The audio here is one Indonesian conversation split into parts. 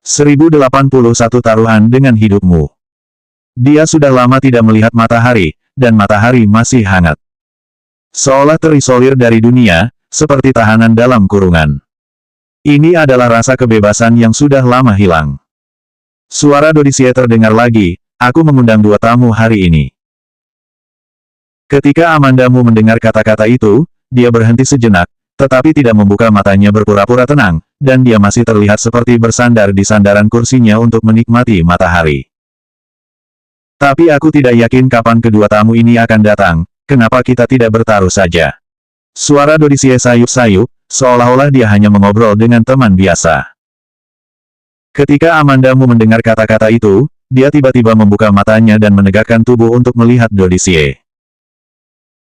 1081 taruhan dengan hidupmu. Dia sudah lama tidak melihat matahari, dan matahari masih hangat. Seolah terisolir dari dunia, seperti tahanan dalam kurungan. Ini adalah rasa kebebasan yang sudah lama hilang. Suara Dodisie terdengar lagi, aku mengundang 2 tamu hari ini. Ketika Amandamu mendengar kata-kata itu, dia berhenti sejenak, tetapi tidak membuka matanya berpura-pura tenang, dan dia masih terlihat seperti bersandar di sandaran kursinya untuk menikmati matahari. Tapi aku tidak yakin kapan kedua tamu ini akan datang, kenapa kita tidak bertaruh saja? Suara Dodisie sayup-sayup, seolah-olah dia hanya mengobrol dengan teman biasa. Ketika Amandamu mendengar kata-kata itu, dia tiba-tiba membuka matanya dan menegakkan tubuh untuk melihat Dodisie.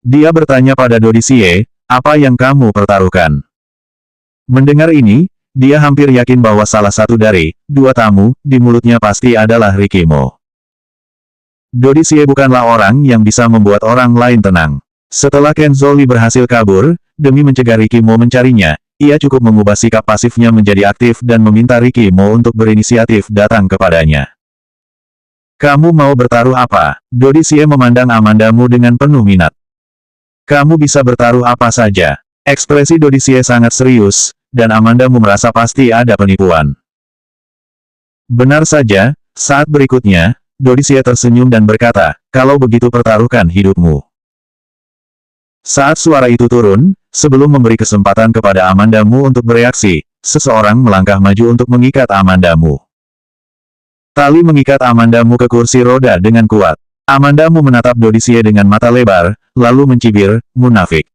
Dia bertanya pada Dodisie, apa yang kamu pertaruhkan? Mendengar ini, dia hampir yakin bahwa salah satu dari 2 tamu di mulutnya pasti adalah Rikimo. Dodisie bukanlah orang yang bisa membuat orang lain tenang. Setelah Kenzo Li berhasil kabur, demi mencegah Rikimo mencarinya, ia cukup mengubah sikap pasifnya menjadi aktif dan meminta Rikimo untuk berinisiatif datang kepadanya. Kamu mau bertaruh apa? Dodisie memandang Amandamu dengan penuh minat. Kamu bisa bertaruh apa saja. Ekspresi Dodisie sangat serius, dan Amandamu merasa pasti ada penipuan. Benar saja, saat berikutnya, Dodisie tersenyum dan berkata, kalau begitu pertaruhkan hidupmu. Saat suara itu turun, sebelum memberi kesempatan kepada Amandamu untuk bereaksi, seseorang melangkah maju untuk mengikat Amandamu. Tali mengikat Amandamu ke kursi roda dengan kuat. Amandamu menatap Dodisie dengan mata lebar, lalu mencibir, munafik.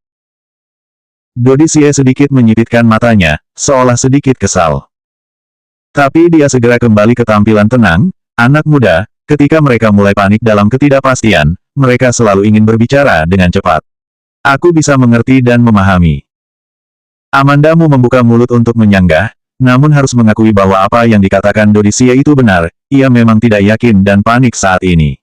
Dodisie sedikit menyipitkan matanya, seolah sedikit kesal. Tapi dia segera kembali ke tampilan tenang, anak muda, ketika mereka mulai panik dalam ketidakpastian, mereka selalu ingin berbicara dengan cepat. Aku bisa mengerti dan memahami. Amandamu membuka mulut untuk menyanggah, namun harus mengakui bahwa apa yang dikatakan Dodisie itu benar, ia memang tidak yakin dan panik saat ini.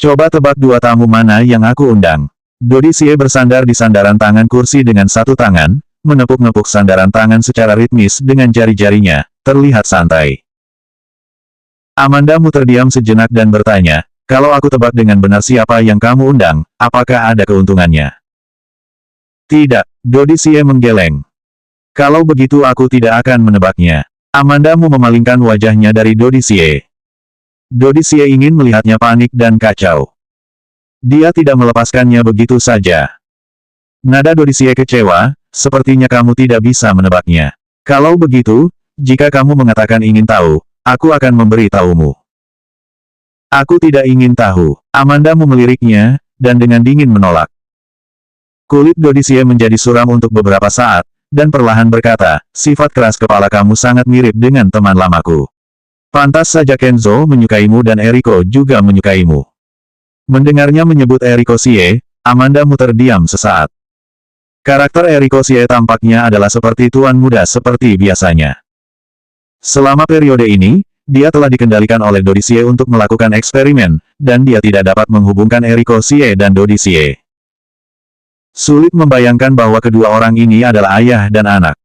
Coba tebak 2 tamu mana yang aku undang. Dodisie bersandar di sandaran tangan kursi dengan satu tangan, menepuk-nepuk sandaran tangan secara ritmis dengan jari-jarinya, terlihat santai. Amandamu terdiam sejenak dan bertanya, kalau aku tebak dengan benar siapa yang kamu undang, apakah ada keuntungannya? Tidak, Dodisie menggeleng. Kalau begitu aku tidak akan menebaknya. Amandamu memalingkan wajahnya dari Dodisie. Dodisie ingin melihatnya panik dan kacau. Dia tidak melepaskannya begitu saja. Nada Dodisie kecewa, sepertinya kamu tidak bisa menebaknya. Kalau begitu, jika kamu mengatakan ingin tahu, aku akan memberi tahumu. Aku tidak ingin tahu. Amandamu meliriknya, dan dengan dingin menolak. Kulit Dodisie menjadi suram untuk beberapa saat, dan perlahan berkata, sifat keras kepala kamu sangat mirip dengan teman lamaku. Pantas saja Kenzo menyukaimu dan Eriko juga menyukaimu. Mendengarnya menyebut Eriko Sie, Amandamu terdiam sesaat. Karakter Eriko Sie tampaknya adalah seperti tuan muda seperti biasanya. Selama periode ini, dia telah dikendalikan oleh Dodisie untuk melakukan eksperimen, dan dia tidak dapat menghubungkan Eriko Sie dan Dodisie. Sulit membayangkan bahwa kedua orang ini adalah ayah dan anak.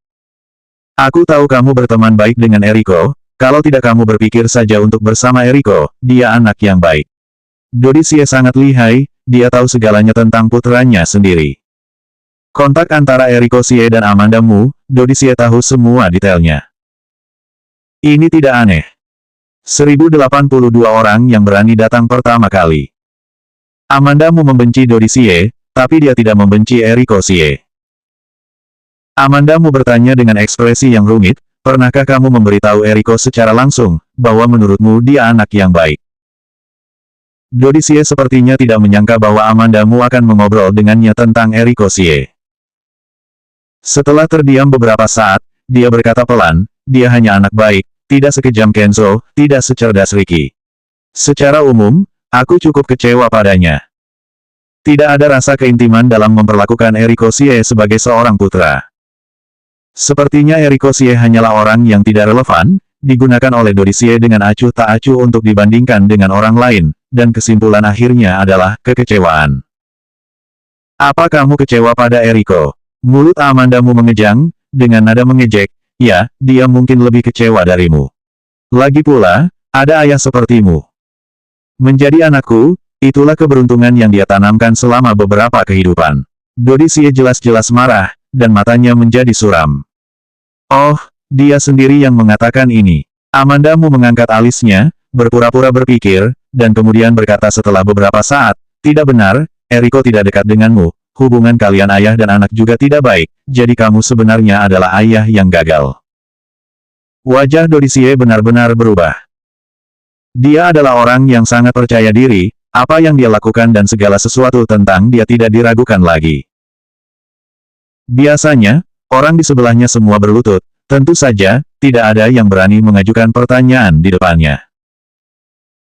Aku tahu kamu berteman baik dengan Eriko. Kalau tidak kamu berpikir saja untuk bersama Eriko, dia anak yang baik. Dodisie sangat lihai, dia tahu segalanya tentang putranya sendiri. Kontak antara Eriko Sie dan Amandamu, Dodisie tahu semua detailnya. Ini tidak aneh. 1082 orang yang berani datang pertama kali. Amandamu membenci Dodisie, tapi dia tidak membenci Eriko Sie. Amandamu bertanya dengan ekspresi yang rumit, pernahkah kamu memberitahu Eriko secara langsung, bahwa menurutmu dia anak yang baik? Dodisie sepertinya tidak menyangka bahwa Amandamu akan mengobrol dengannya tentang Eriko Sie. Setelah terdiam beberapa saat, dia berkata pelan, dia hanya anak baik, tidak sekejam Kenzo, tidak secerdas Riki. Secara umum, aku cukup kecewa padanya. Tidak ada rasa keintiman dalam memperlakukan Eriko Sie sebagai seorang putra. Sepertinya Eriko Sie hanyalah orang yang tidak relevan, digunakan oleh Dodisie dengan acuh tak acuh untuk dibandingkan dengan orang lain, dan kesimpulan akhirnya adalah kekecewaan. Apa kamu kecewa pada Eriko? Mulut Amandamu mengejang, dengan nada mengejek, ya, dia mungkin lebih kecewa darimu. Lagi pula, ada ayah sepertimu. Menjadi anakku, itulah keberuntungan yang dia tanamkan selama beberapa kehidupan. Dodisie jelas-jelas marah, dan matanya menjadi suram. Oh, dia sendiri yang mengatakan ini. Amandamu mengangkat alisnya, berpura-pura berpikir, dan kemudian berkata setelah beberapa saat, tidak benar, Eriko tidak dekat denganmu, hubungan kalian ayah dan anak juga tidak baik, jadi kamu sebenarnya adalah ayah yang gagal. Wajah Dodisie benar-benar berubah. Dia adalah orang yang sangat percaya diri, apa yang dia lakukan dan segala sesuatu tentang dia tidak diragukan lagi. Biasanya, orang di sebelahnya semua berlutut, tentu saja, tidak ada yang berani mengajukan pertanyaan di depannya.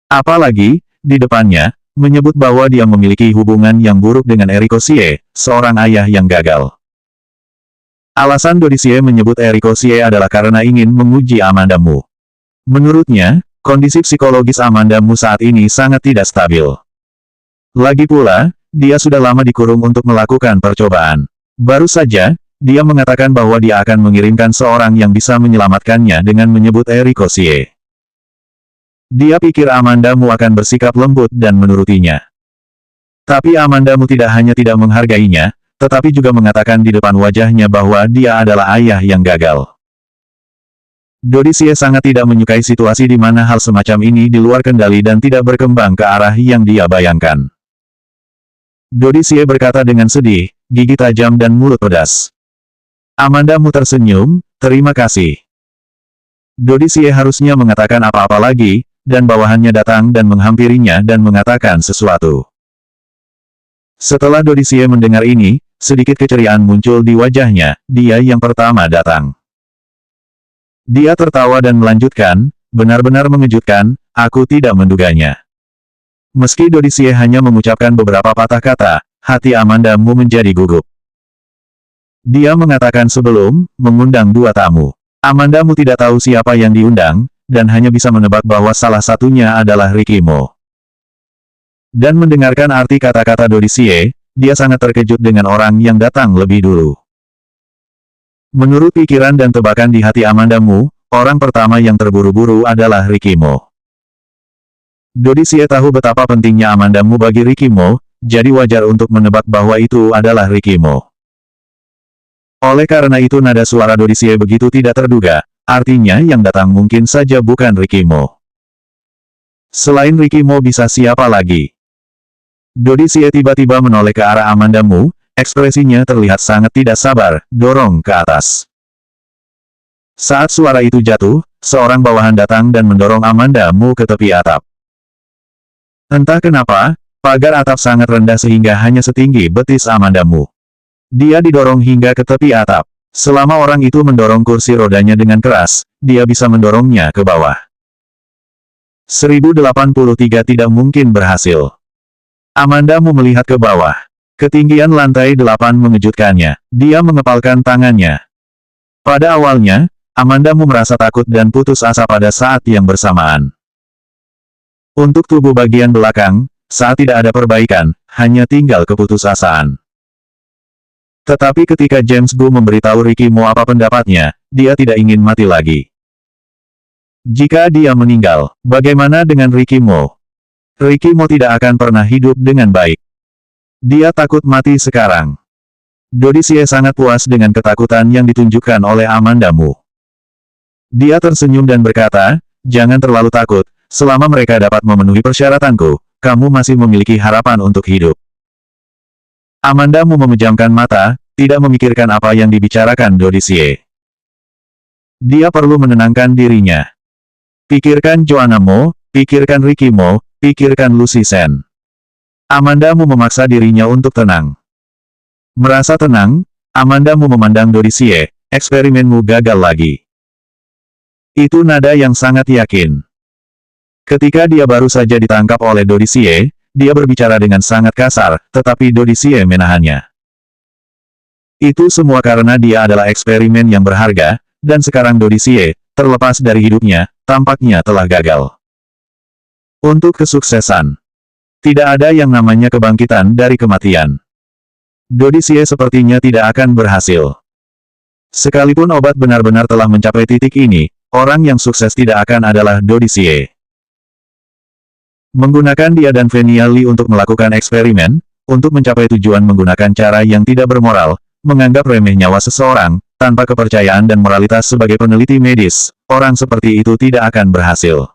Apalagi, di depannya, menyebut bahwa dia memiliki hubungan yang buruk dengan Eriko Xie, seorang ayah yang gagal. Alasan Dodisie menyebut Eriko Xie adalah karena ingin menguji Amandamu. Menurutnya, kondisi psikologis Amandamu saat ini sangat tidak stabil. Lagi pula, dia sudah lama dikurung untuk melakukan percobaan. Baru saja, dia mengatakan bahwa dia akan mengirimkan seorang yang bisa menyelamatkannya dengan menyebut Eriko Xie. Dia pikir Amandamu akan bersikap lembut dan menurutinya. Tapi Amandamu tidak hanya tidak menghargainya, tetapi juga mengatakan di depan wajahnya bahwa dia adalah ayah yang gagal. Dodisie sangat tidak menyukai situasi di mana hal semacam ini di luar kendali dan tidak berkembang ke arah yang dia bayangkan. Dodisie berkata dengan sedih, gigi tajam dan mulut pedas. Amandamu tersenyum, terima kasih. Dodisie harusnya mengatakan apa-apa lagi, dan bawahannya datang dan menghampirinya dan mengatakan sesuatu. Setelah Dodisie mendengar ini, sedikit keceriaan muncul di wajahnya, dia yang pertama datang. Dia tertawa dan melanjutkan, benar-benar mengejutkan, aku tidak menduganya. Meski Dodisie hanya mengucapkan beberapa patah kata, hati Amandamu menjadi gugup. Dia mengatakan sebelum mengundang dua tamu. Amandamu tidak tahu siapa yang diundang, dan hanya bisa menebak bahwa salah satunya adalah Ricky Mo. Dan mendengarkan arti kata-kata Dodisie, dia sangat terkejut dengan orang yang datang lebih dulu. Menurut pikiran dan tebakan di hati Amandamu, orang pertama yang terburu-buru adalah Ricky Mo. Dodisie tahu betapa pentingnya Amandamu bagi Ricky Mo, jadi wajar untuk menebak bahwa itu adalah Ricky Mo. Oleh karena itu nada suara Dodisie begitu tidak terduga, artinya yang datang mungkin saja bukan Ricky Mo. Selain Ricky Mo bisa siapa lagi? Dodisie tiba-tiba menoleh ke arah Amandamu, ekspresinya terlihat sangat tidak sabar, dorong ke atas. Saat suara itu jatuh, seorang bawahan datang dan mendorong Amandamu ke tepi atap. Entah kenapa, pagar atap sangat rendah sehingga hanya setinggi betis Amandamu. Dia didorong hingga ke tepi atap. Selama orang itu mendorong kursi rodanya dengan keras, dia bisa mendorongnya ke bawah. 1083 tidak mungkin berhasil. Amandamu melihat ke bawah. Ketinggian lantai 8 mengejutkannya. Dia mengepalkan tangannya. Pada awalnya, Amandamu merasa takut dan putus asa pada saat yang bersamaan. Untuk tubuh bagian belakang, saat tidak ada perbaikan, hanya tinggal keputusasaan. Tetapi ketika James Gu memberitahu Ricky Mo apa pendapatnya, dia tidak ingin mati lagi. Jika dia meninggal, bagaimana dengan Ricky Mo? Ricky Mo tidak akan pernah hidup dengan baik. Dia takut mati sekarang. Dodisie sangat puas dengan ketakutan yang ditunjukkan oleh Amandamu. Dia tersenyum dan berkata, jangan terlalu takut, selama mereka dapat memenuhi persyaratanku, kamu masih memiliki harapan untuk hidup. Amandamu memejamkan mata, tidak memikirkan apa yang dibicarakan Dodisie. Dia perlu menenangkan dirinya. Pikirkan Joanna Mo, pikirkan Ricky Mo, pikirkan Lucy Sen. Amandamu memaksa dirinya untuk tenang. Merasa tenang, Amandamu memandang Dodisie, eksperimenmu gagal lagi. Itu nada yang sangat yakin. Ketika dia baru saja ditangkap oleh Dodisie, dia berbicara dengan sangat kasar, tetapi Dodisie menahannya. Itu semua karena dia adalah eksperimen yang berharga, dan sekarang Dodisie, terlepas dari hidupnya, tampaknya telah gagal. Untuk kesuksesan, tidak ada yang namanya kebangkitan dari kematian. Dodisie sepertinya tidak akan berhasil. Sekalipun obat benar-benar telah mencapai titik ini, orang yang sukses tidak akan adalah Dodicie. Menggunakan dia dan Venia Li untuk melakukan eksperimen, untuk mencapai tujuan menggunakan cara yang tidak bermoral, menganggap remeh nyawa seseorang, tanpa kepercayaan dan moralitas sebagai peneliti medis, orang seperti itu tidak akan berhasil.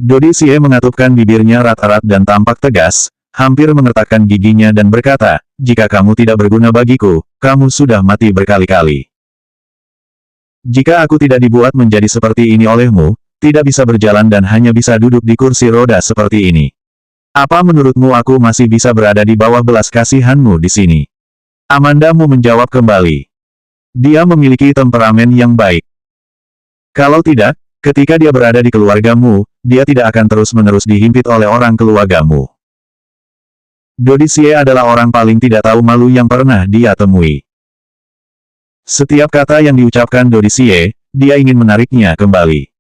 Dodicie mengatupkan bibirnya erat-erat dan tampak tegas, hampir mengertakkan giginya dan berkata, jika kamu tidak berguna bagiku, kamu sudah mati berkali-kali. Jika aku tidak dibuat menjadi seperti ini olehmu, tidak bisa berjalan dan hanya bisa duduk di kursi roda seperti ini. Apa menurutmu aku masih bisa berada di bawah belas kasihanmu di sini? Amandamu menjawab kembali. Dia memiliki temperamen yang baik. Kalau tidak, ketika dia berada di keluargamu, dia tidak akan terus-menerus dihimpit oleh orang keluargamu. Dodicie adalah orang paling tidak tahu malu yang pernah dia temui. Setiap kata yang diucapkan Dodicie, dia ingin menariknya kembali.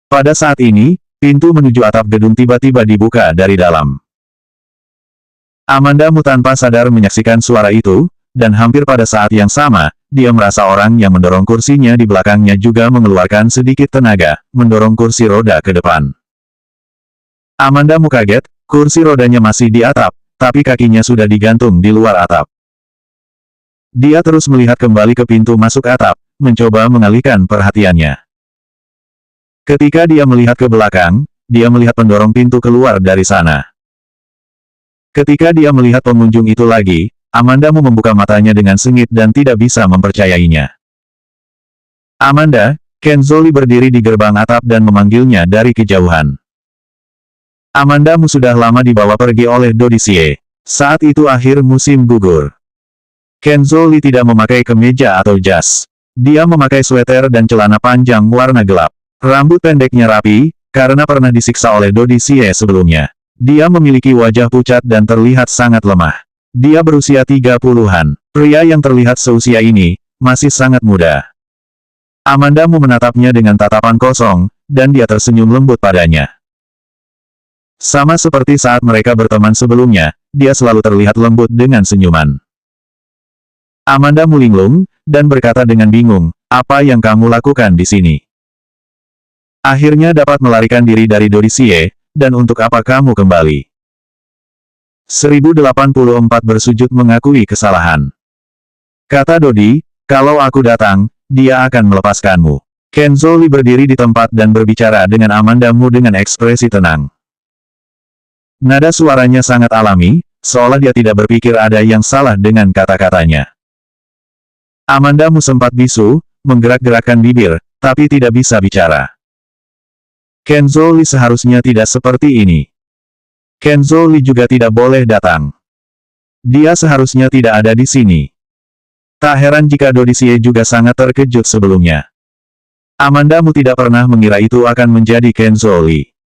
Pada saat ini, pintu menuju atap gedung tiba-tiba dibuka dari dalam. Amandamu tanpa sadar menyaksikan suara itu, dan hampir pada saat yang sama, dia merasa orang yang mendorong kursinya di belakangnya juga mengeluarkan sedikit tenaga, mendorong kursi roda ke depan. Amandamu kaget, kursi rodanya masih di atap, tapi kakinya sudah digantung di luar atap. Dia terus melihat kembali ke pintu masuk atap, mencoba mengalihkan perhatiannya. Ketika dia melihat ke belakang, dia melihat pendorong pintu keluar dari sana. Ketika dia melihat pengunjung itu lagi, Amandamu membuka matanya dengan sengit dan tidak bisa mempercayainya. Amanda, Kenzoli berdiri di gerbang atap dan memanggilnya dari kejauhan. Amandamu sudah lama dibawa pergi oleh Dodicie. Saat itu akhir musim gugur. Kenzoli tidak memakai kemeja atau jas. Dia memakai sweter dan celana panjang warna gelap. Rambut pendeknya rapi, karena pernah disiksa oleh Dodicie sebelumnya. Dia memiliki wajah pucat dan terlihat sangat lemah. Dia berusia 30-an. Pria yang terlihat seusia ini, masih sangat muda. Amandamu menatapnya dengan tatapan kosong, dan dia tersenyum lembut padanya. Sama seperti saat mereka berteman sebelumnya, dia selalu terlihat lembut dengan senyuman. Amandamu linglung, dan berkata dengan bingung, apa yang kamu lakukan di sini? Akhirnya dapat melarikan diri dari Dodicie, dan untuk apa kamu kembali? 1084 bersujud mengakui kesalahan. Kata Dodi, kalau aku datang, dia akan melepaskanmu. Kenzoli berdiri di tempat dan berbicara dengan Amandamu dengan ekspresi tenang. Nada suaranya sangat alami, seolah dia tidak berpikir ada yang salah dengan kata-katanya. Amandamu sempat bisu, menggerak-gerakkan bibir, tapi tidak bisa bicara. Kenzoli seharusnya tidak seperti ini. Kenzoli juga tidak boleh datang. Dia seharusnya tidak ada di sini. Tak heran jika Dodicie juga sangat terkejut sebelumnya. Amandamu tidak pernah mengira itu akan menjadi Kenzoli.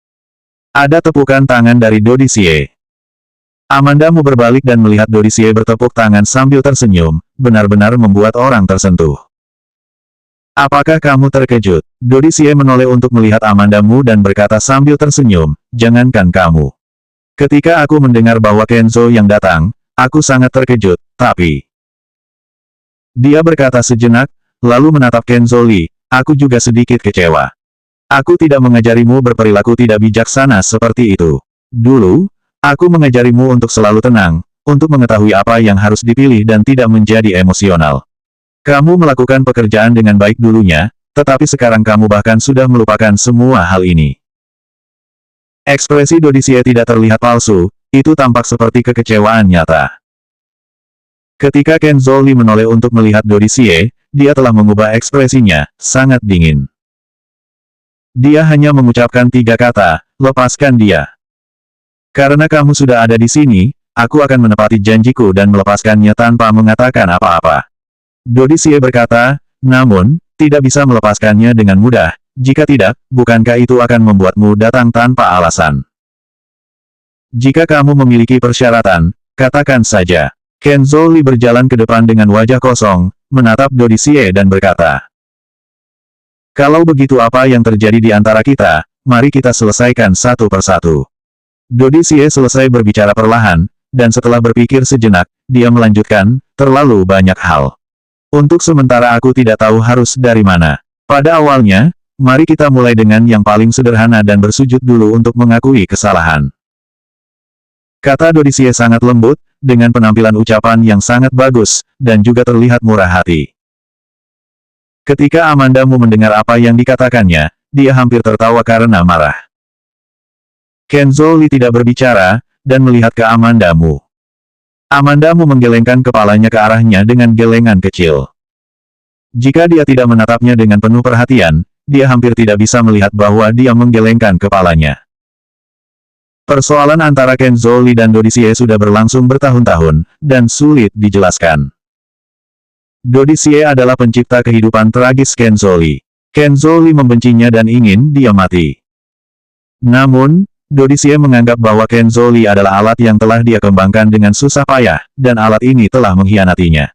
Ada tepukan tangan dari Dodicie. Amandamu berbalik dan melihat Dodicie bertepuk tangan sambil tersenyum, benar-benar membuat orang tersentuh. Apakah kamu terkejut? Dodicie menoleh untuk melihat Amandamu dan berkata sambil tersenyum, jangankan kamu. Ketika aku mendengar bahwa Kenzo yang datang, aku sangat terkejut, tapi... Dia berkata sejenak, lalu menatap Kenzoli, aku juga sedikit kecewa. Aku tidak mengajarimu berperilaku tidak bijaksana seperti itu. Dulu, aku mengajarimu untuk selalu tenang, untuk mengetahui apa yang harus dipilih dan tidak menjadi emosional. Kamu melakukan pekerjaan dengan baik dulunya, tetapi sekarang kamu bahkan sudah melupakan semua hal ini. Ekspresi Dodicie tidak terlihat palsu, itu tampak seperti kekecewaan nyata. Ketika Kenzoli menoleh untuk melihat Dodicie, dia telah mengubah ekspresinya, sangat dingin. Dia hanya mengucapkan 3 kata, lepaskan dia. Karena kamu sudah ada di sini, aku akan menepati janjiku dan melepaskannya tanpa mengatakan apa-apa. Dodicie berkata, namun, tidak bisa melepaskannya dengan mudah. Jika tidak, bukankah itu akan membuatmu datang tanpa alasan? Jika kamu memiliki persyaratan, katakan saja. Kenzoli berjalan ke depan dengan wajah kosong, menatap Dodicie dan berkata, kalau begitu apa yang terjadi di antara kita, mari kita selesaikan satu persatu. Dodicie selesai berbicara perlahan, dan setelah berpikir sejenak, dia melanjutkan, terlalu banyak hal. Untuk sementara aku tidak tahu harus dari mana. Pada awalnya, mari kita mulai dengan yang paling sederhana dan bersujud dulu untuk mengakui kesalahan. Kata Dodisie sangat lembut, dengan penampilan ucapan yang sangat bagus, dan juga terlihat murah hati. Ketika Amandamu mendengar apa yang dikatakannya, dia hampir tertawa karena marah. Kenzo Li tidak berbicara, dan melihat ke Amandamu. Amandamu menggelengkan kepalanya ke arahnya dengan gelengan kecil. Jika dia tidak menatapnya dengan penuh perhatian, dia hampir tidak bisa melihat bahwa dia menggelengkan kepalanya. Persoalan antara Kenzo Li dan Dodisie sudah berlangsung bertahun-tahun, dan sulit dijelaskan. Dodisie adalah pencipta kehidupan tragis Kenzo Li. Kenzo Li membencinya dan ingin dia mati. Namun, Dodisie menganggap bahwa Kenzo Li adalah alat yang telah dia kembangkan dengan susah payah, dan alat ini telah mengkhianatinya.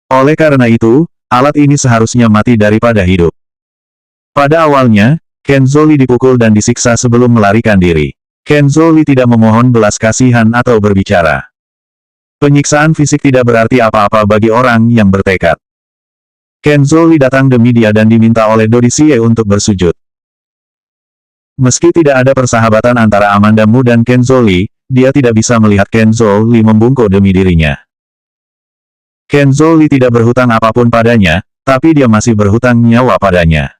Oleh karena itu, alat ini seharusnya mati daripada hidup. Pada awalnya, Kenzo Li dipukul dan disiksa sebelum melarikan diri. Kenzo Li tidak memohon belas kasihan atau berbicara. Penyiksaan fisik tidak berarti apa-apa bagi orang yang bertekad. Kenzo Li datang demi dia dan diminta oleh Dodisie untuk bersujud. Meski tidak ada persahabatan antara Amandamu dan Kenzo Li, dia tidak bisa melihat Kenzo Li membungkuk demi dirinya. Kenzo Li tidak berhutang apapun padanya, tapi dia masih berhutang nyawa padanya.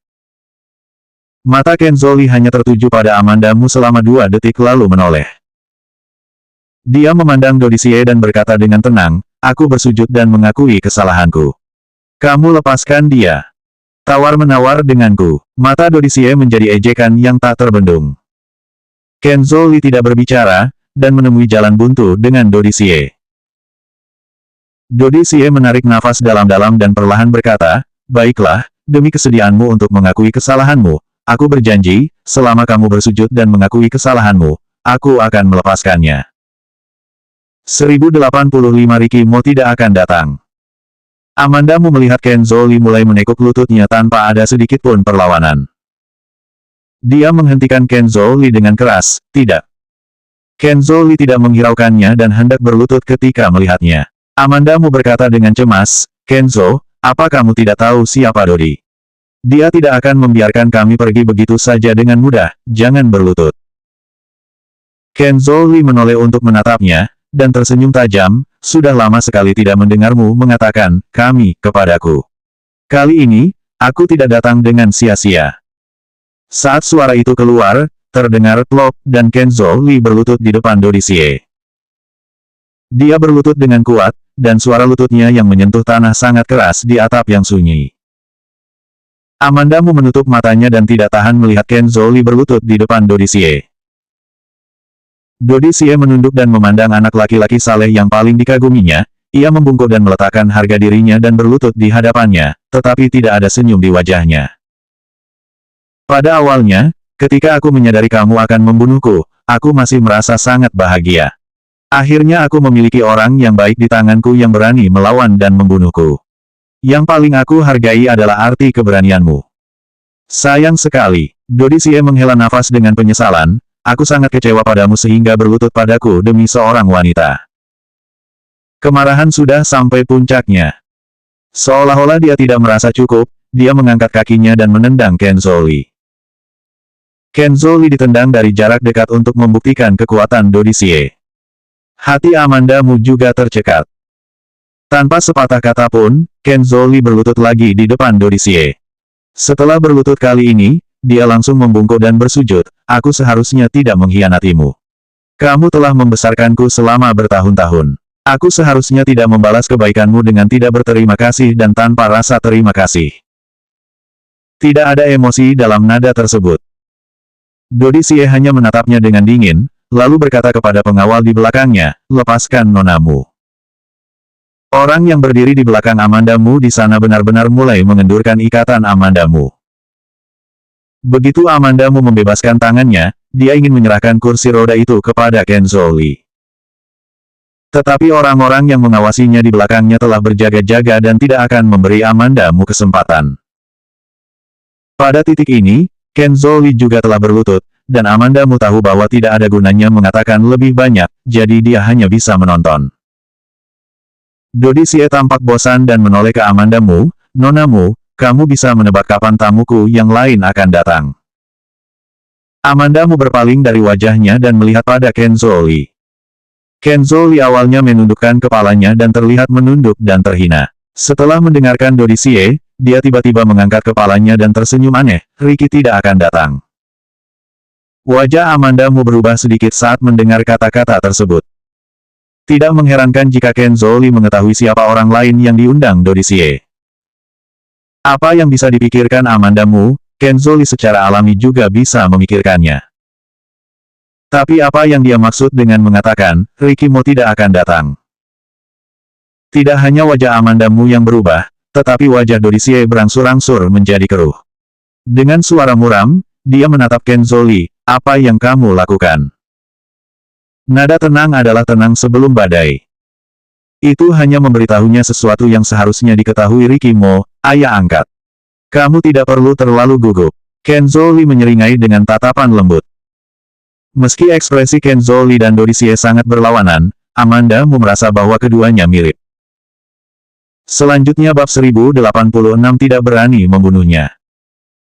Mata Kenzo Li hanya tertuju pada Amandamu selama 2 detik lalu menoleh. Dia memandang Dodisie dan berkata dengan tenang, aku bersujud dan mengakui kesalahanku. Kamu lepaskan dia. Tawar-menawar denganku. Mata Dodisie menjadi ejekan yang tak terbendung. Kenzo Li tidak berbicara, dan menemui jalan buntu dengan Dodisie. Dodisie menarik nafas dalam-dalam dan perlahan berkata, baiklah, demi kesediaanmu untuk mengakui kesalahanmu, aku berjanji, selama kamu bersujud dan mengakui kesalahanmu, aku akan melepaskannya. 1085 Riki Mo tidak akan datang. Amandamu melihat Kenzo Li mulai menekuk lututnya tanpa ada sedikit pun perlawanan. Dia menghentikan Kenzo Li dengan keras, tidak. Kenzo Li tidak menghiraukannya dan hendak berlutut ketika melihatnya. Amandamu berkata dengan cemas, Kenzo, apa kamu tidak tahu siapa Dodi? Dia tidak akan membiarkan kami pergi begitu saja dengan mudah, jangan berlutut. Kenzo Li menoleh untuk menatapnya, dan tersenyum tajam, sudah lama sekali tidak mendengarmu mengatakan, kami, kepadaku. Kali ini, aku tidak datang dengan sia-sia. Saat suara itu keluar, terdengar plop, dan Kenzo Li berlutut di depan Dodisie. Dia berlutut dengan kuat, dan suara lututnya yang menyentuh tanah sangat keras di atap yang sunyi. Amandamu menutup matanya dan tidak tahan melihat Kenzo Li berlutut di depan Dodisie. Dodisie menunduk dan memandang anak laki-laki saleh yang paling dikaguminya, ia membungkuk dan meletakkan harga dirinya dan berlutut di hadapannya, tetapi tidak ada senyum di wajahnya. Pada awalnya, ketika aku menyadari kamu akan membunuhku, aku masih merasa sangat bahagia. Akhirnya aku memiliki orang yang baik di tanganku yang berani melawan dan membunuhku. Yang paling aku hargai adalah arti keberanianmu. Sayang sekali, Dodisie menghela nafas dengan penyesalan, aku sangat kecewa padamu sehingga berlutut padaku demi seorang wanita. Kemarahan sudah sampai puncaknya. Seolah-olah dia tidak merasa cukup, dia mengangkat kakinya dan menendang Kenzo Li. Kenzo Li ditendang dari jarak dekat untuk membuktikan kekuatan Dodisie. Hati Amandamu juga tercekat. Tanpa sepatah kata pun, Kenzo Li berlutut lagi di depan Dodisie. Setelah berlutut kali ini, dia langsung membungkuk dan bersujud, aku seharusnya tidak mengkhianatimu. Kamu telah membesarkanku selama bertahun-tahun. Aku seharusnya tidak membalas kebaikanmu dengan tidak berterima kasih dan tanpa rasa terima kasih. Tidak ada emosi dalam nada tersebut. Dodisie hanya menatapnya dengan dingin, lalu berkata kepada pengawal di belakangnya, lepaskan nonamu. Orang yang berdiri di belakang Amandamu di sana benar-benar mulai mengendurkan ikatan Amandamu. Begitu Amandamu membebaskan tangannya, dia ingin menyerahkan kursi roda itu kepada Kenzo Li. Tetapi orang-orang yang mengawasinya di belakangnya telah berjaga-jaga dan tidak akan memberi Amandamu kesempatan. Pada titik ini, Kenzo Li juga telah berlutut, dan Amandamu tahu bahwa tidak ada gunanya mengatakan lebih banyak, jadi dia hanya bisa menonton. Dodisie tampak bosan dan menoleh ke Amanda Mu. Nona Mu, kamu bisa menebak kapan tamuku yang lain akan datang. Amanda Mu berpaling dari wajahnya dan melihat pada Ken Zhou. Ken Zhou awalnya menundukkan kepalanya dan terlihat menunduk dan terhina. Setelah mendengarkan Dodisie, dia tiba-tiba mengangkat kepalanya dan tersenyum aneh. Ricky tidak akan datang. Wajah Amanda Mu berubah sedikit saat mendengar kata-kata tersebut. Tidak mengherankan jika Ken Zhou mengetahui siapa orang lain yang diundang Dodisie. Apa yang bisa dipikirkan Amanda Mu, Ken Zhou secara alami juga bisa memikirkannya. Tapi apa yang dia maksud dengan mengatakan, Ricky Mo tidak akan datang? Tidak hanya wajah Amanda Mu yang berubah, tetapi wajah Dodisie berangsur-angsur menjadi keruh. Dengan suara muram, dia menatap Ken Zhou. Apa yang kamu lakukan? Nada tenang adalah tenang sebelum badai. Itu hanya memberitahunya sesuatu yang seharusnya diketahui Ricky Mo, ayah angkat. Kamu tidak perlu terlalu gugup. Ken Zhou menyeringai dengan tatapan lembut. Meski ekspresi Ken Zhou dan Dodisie sangat berlawanan, Amanda Mu merasa bahwa keduanya mirip. Selanjutnya bab 1086 tidak berani membunuhnya.